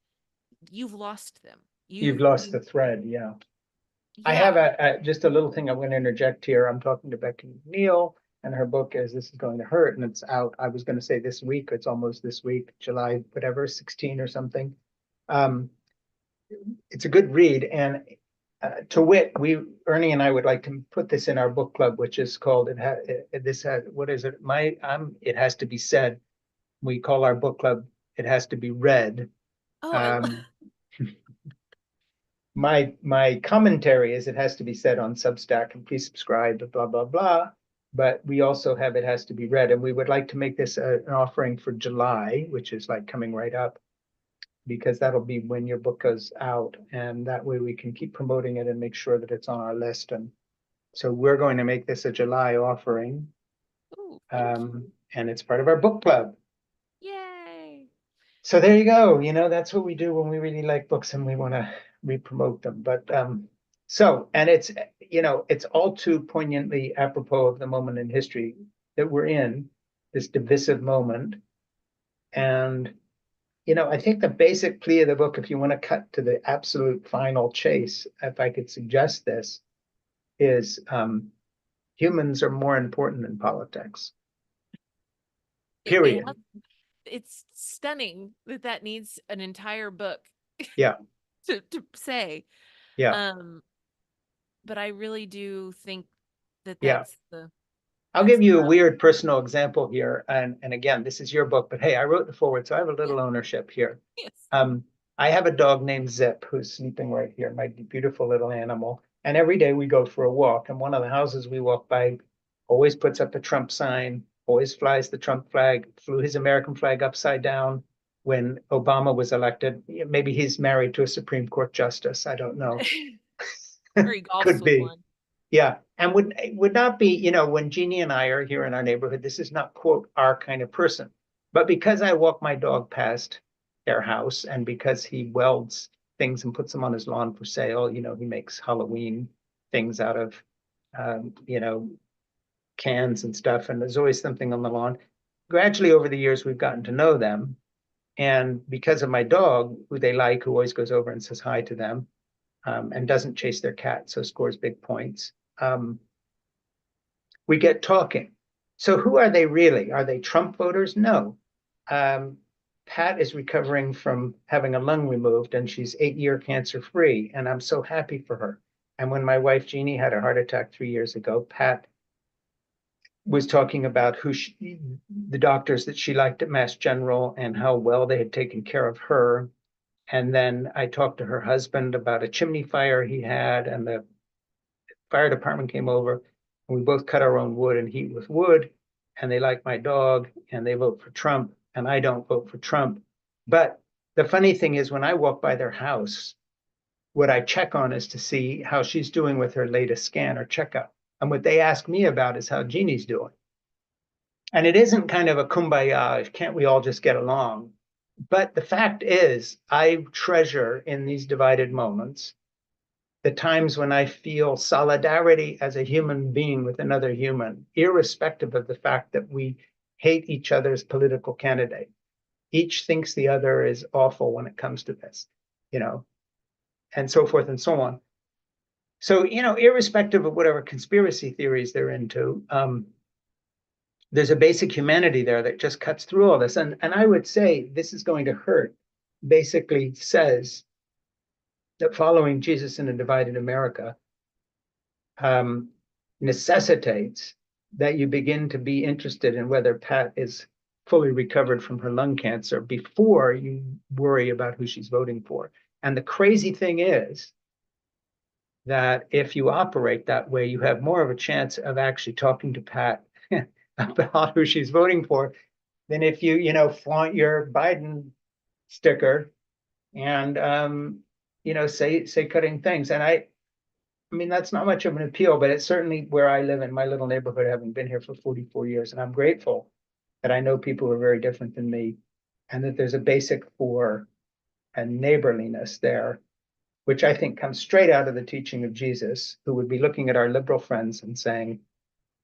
you've lost them. You've lost the thread. Yeah. I have Yeah. just a little thing I'm going to interject here. I'm talking to Bekah McNeel, and her book is This Is Going to Hurt, and it's out. I was going to say this week. It's almost this week, July, whatever, 16 or something. Um, it's a good read. And to wit, Ernie and I would like to put this in our book club, which is called, this has, what is it? It Has to Be Said. We call our book club, It Has to Be Read. Oh, Um, my commentary is It Has to Be Said on Substack, and please subscribe, blah, blah, blah. But we also have It Has to Be Read. And we would like to make this an offering for July, which is like coming right up, because that'll be when your book goes out. And that way we can keep promoting it and make sure that it's on our list. And so we're going to make this a July offering. oh, thank you. And it's part of our book club. Yay. So there you go. That's what we do when we really like books and we want to re-promote them. But and it's all too poignantly apropos of the moment in history that we're in, this divisive moment. And I think the basic plea of the book, if you want to cut to the absolute final chase, if I could suggest this, is humans are more important than politics. It Period. has, it's stunning that that needs an entire book Yeah, to say. yeah, Um, but I really do think that yeah. I'll that's give the you a route. weird personal example here. And again, this is your book, but hey, I wrote the foreword, so I have a Yeah. little ownership here. Yes. Um, I have a dog named Zip who's sleeping right here, my beautiful little animal. And every day we go for a walk. And one of the houses we walk by always puts up a Trump sign, always flies the Trump flag, flew his American flag upside down when Obama was elected. Maybe he's married to a Supreme Court justice. I don't know. Or he golfs Could with be. one. Yeah, and would not be, when Jeannie and I are here in our neighborhood, this is not, quote, our kind of person. But because I walk my dog past their house and because he welds things and puts them on his lawn for sale, he makes Halloween things out of, cans and stuff, and there's always something on the lawn. Gradually over the years, we've gotten to know them. And because of my dog, who they like, who always goes over and says hi to them, and doesn't chase their cat, so scores big points. We get talking. So who are they really? Are they Trump voters? No. Um, Pat is recovering from having a lung removed, and she's 8-year cancer free, and I'm so happy for her. And when my wife Jeannie had a heart attack 3 years ago, Pat was talking about the doctors that she liked at Mass General and how well they had taken care of her. And then I talked to her husband about a chimney fire he had, and the fire department came over, and we both cut our own wood and heat with wood. And they like my dog, and they vote for Trump, and I don't vote for Trump. But the funny thing is, when I walk by their house, what I check on is to see how she's doing with her latest scan or checkup. And what they ask me about is how Jeannie's doing. And it isn't kind of a kumbaya, can't we all just get along? But the fact is, I treasure in these divided moments the times when I feel solidarity as a human being with another human, irrespective of the fact that we hate each other's political candidate. Each thinks the other is awful when it comes to this, you know, and so forth and so on. So, irrespective of whatever conspiracy theories they're into, there's a basic humanity there that just cuts through all this. And I would say this is going to hurt, basically says that following Jesus in a divided America um, necessitates that you begin to be interested in whether Pat is fully recovered from her lung cancer before you worry about who she's voting for. And the crazy thing is that if you operate that way, you have more of a chance of actually talking to Pat about who she's voting for than if flaunt your Biden sticker and say cutting things. And I mean, that's not much of an appeal, but it's certainly where I live in my little neighborhood, having been here for 44 years. And I'm grateful that I know people who are very different than me and that there's a basic for and neighborliness there, which I think comes straight out of the teaching of Jesus, who would be looking at our liberal friends and saying,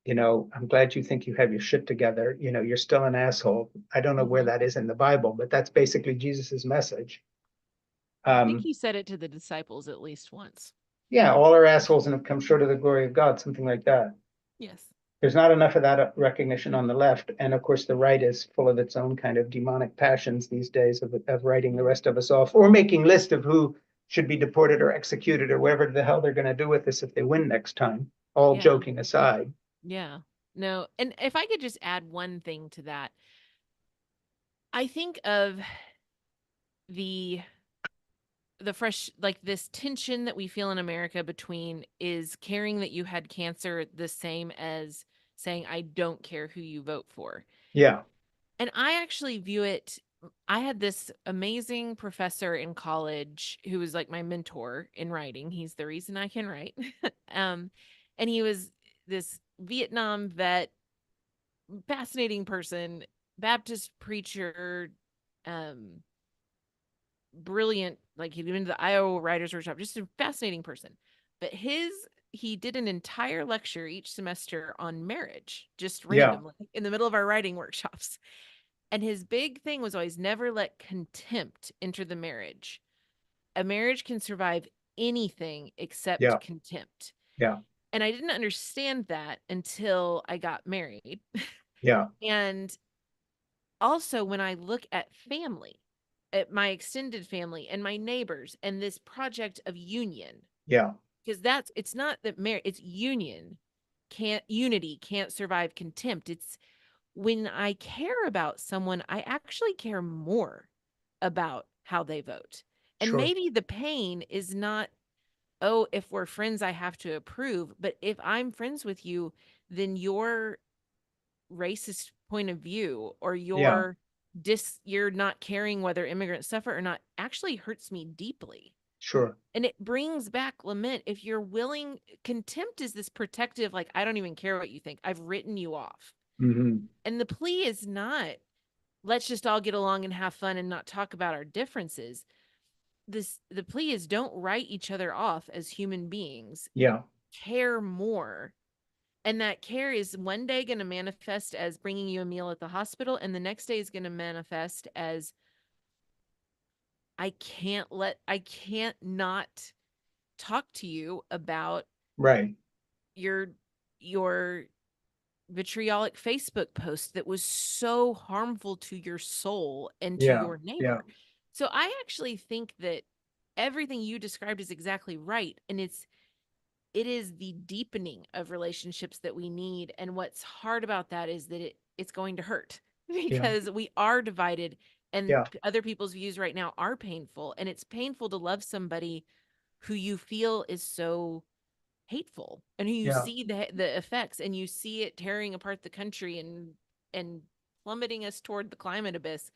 I'm glad you think you have your shit together. You're still an asshole. I don't know where Mhm. that is in the Bible, but that's basically Jesus's message. I think Um, he said it to the disciples at least once. yeah, all are assholes and have come short of the glory of God, something like that. Yes. There's not enough of that recognition on the left. And of course, the right is full of its own kind of demonic passions these days of writing the rest of us off or making lists of who should be deported or executed or whatever the hell they're going to do with this if they win next time, all Yeah. joking aside. Yeah. No. And if I could just add one thing to that, I think of the fresh, like, this tension that we feel in America between, is caring that you had cancer the same as saying I don't care who you vote for. Yeah. And I actually view it, I had this amazing professor in college who was like my mentor in writing. He's the reason I can write. um and he was this Vietnam vet, fascinating person, Baptist preacher, um brilliant, like he'd been to the Iowa Writers Workshop, just a fascinating person. But he did an entire lecture each semester on marriage, just Yeah. randomly in the middle of our writing workshops. And his big thing was always never let contempt enter the marriage. A marriage can survive anything except Yeah. contempt. Yeah. And I didn't understand that until I got married. Yeah. And also, when I look at family, at my extended family and my neighbors and this project of union, Yeah. because it's not that marriage, it's union. Unity can't survive contempt. It's when I care about someone, I actually care more about how they vote. And Sure. maybe the pain is not, oh, if we're friends, I have to approve. But if I'm friends with you, then your racist point of view or Yeah. you're not caring whether immigrants suffer or not actually hurts me deeply. Sure. And it brings back lament. If you're willing, contempt is this protective, like, I don't even care what you think. I've written you off. Hmm. And the plea is not, let's just all get along and have fun and not talk about our differences. The plea is, don't write each other off as human beings. Yeah. Care more. And that care is one day going to manifest as bringing you a meal at the hospital, and the next day is going to manifest as, I can't not talk to you about Right. your your vitriolic Facebook post that was so harmful to your soul and to Yeah. your Yeah. neighbor. So I actually think that everything you described is exactly right. And it is the deepening of relationships that we need. And what's hard about that is that it's going to hurt Yeah. because we are divided and Yeah. other people's views right now are painful. And it's painful to love somebody who you feel is so hateful and who you Yeah. see the effects and you see it tearing apart the country and plummeting us toward the climate abyss.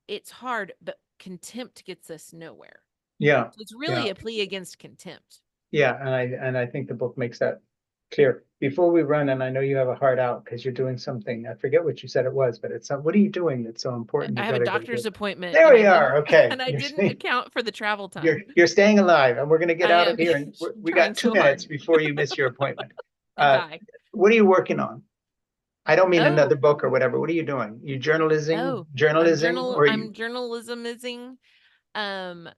It's hard, but contempt gets us nowhere. Yeah. So it's Yeah. really a plea against contempt. Yeah, and I think the book makes that clear. Before we run, and I know you have a heart out because you're doing something. I forget what you said it was, but what are you doing that's so important? I You have a got to go do. doctor's appointment There and we are. Okay, I you're didn't staying. account for the travel time. You're staying alive, and we're going to get I out of am here. And we trying got two so minutes hard before you miss your appointment. and Uh, die. what are you working on? I don't mean Oh, another book or whatever. What are you doing? You oh, journalism, or I'm you? journalismizing. Um,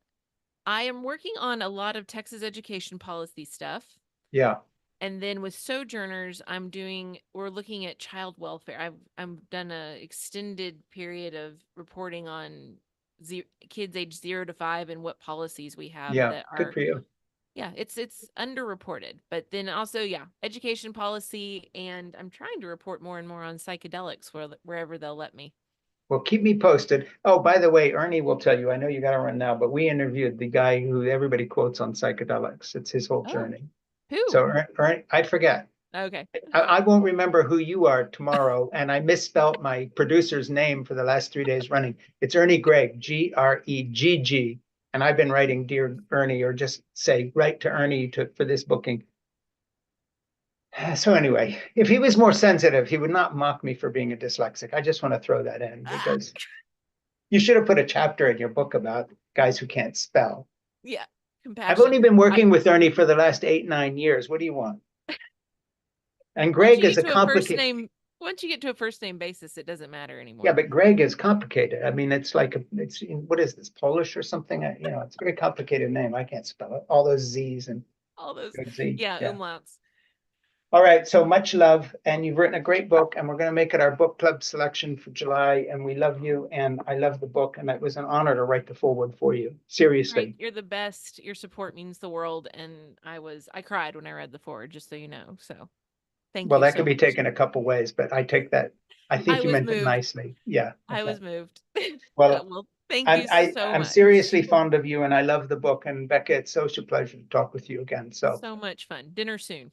I am working on a lot of Texas education policy stuff. Yeah, And then with sojourners, we're looking at child welfare. I've done a extended period of reporting on kids age 0 to 5 and what policies we have yeah. that Good are, for you. yeah, it's underreported. But then also, yeah, education policy, and I'm trying to report more and more on psychedelics wherever they'll let me. Well, keep me posted. Oh, by the way, Ernie will tell you. I know you got to run now, but we interviewed the guy who everybody quotes on psychedelics. It's his whole Oh, journey. So, who? Ernie, I forget. Okay. I won't remember who you are tomorrow, and I misspelt my producer's name for the last 3 days running. It's Ernie Gregg, Gregg, and I've been writing Dear Ernie, or just say write to Ernie for this booking. So anyway, if he was more sensitive, he would not mock me for being a dyslexic. I just want to throw that in Ah, because you should have put a chapter in your book about guys who can't spell. yeah, I've only compassion. been I working with Ernie for the last 8, 9 years. What do you want? And once Greg you is get a to a first complicated, name, once you get to a first name basis, it doesn't matter yeah, anymore. but Greg is complicated. I mean, it's like, what is this, Polish or something? It's a very complicated name. I can't spell it. All those Z's and All those, good Z. yeah, Yeah. umlauts. All right. So much love. And you've written a great book, and we're going to make it our book club selection for July. And we love you. And I love the book. And it was an honor to write the foreword for you. Frank, Seriously. you're the best. Your support means the world. And I cried when I read the forward, just so you know. So thank Well, you that so could be much. taken a couple ways, but I take that. I I think you was meant it moved. nicely. Yeah. I Okay. was moved. Well, Well, thank I'm you I, so I'm much. seriously fond of you, and I love the book. And Becca, it's such a pleasure to talk with you again. So, So much fun. Dinner soon.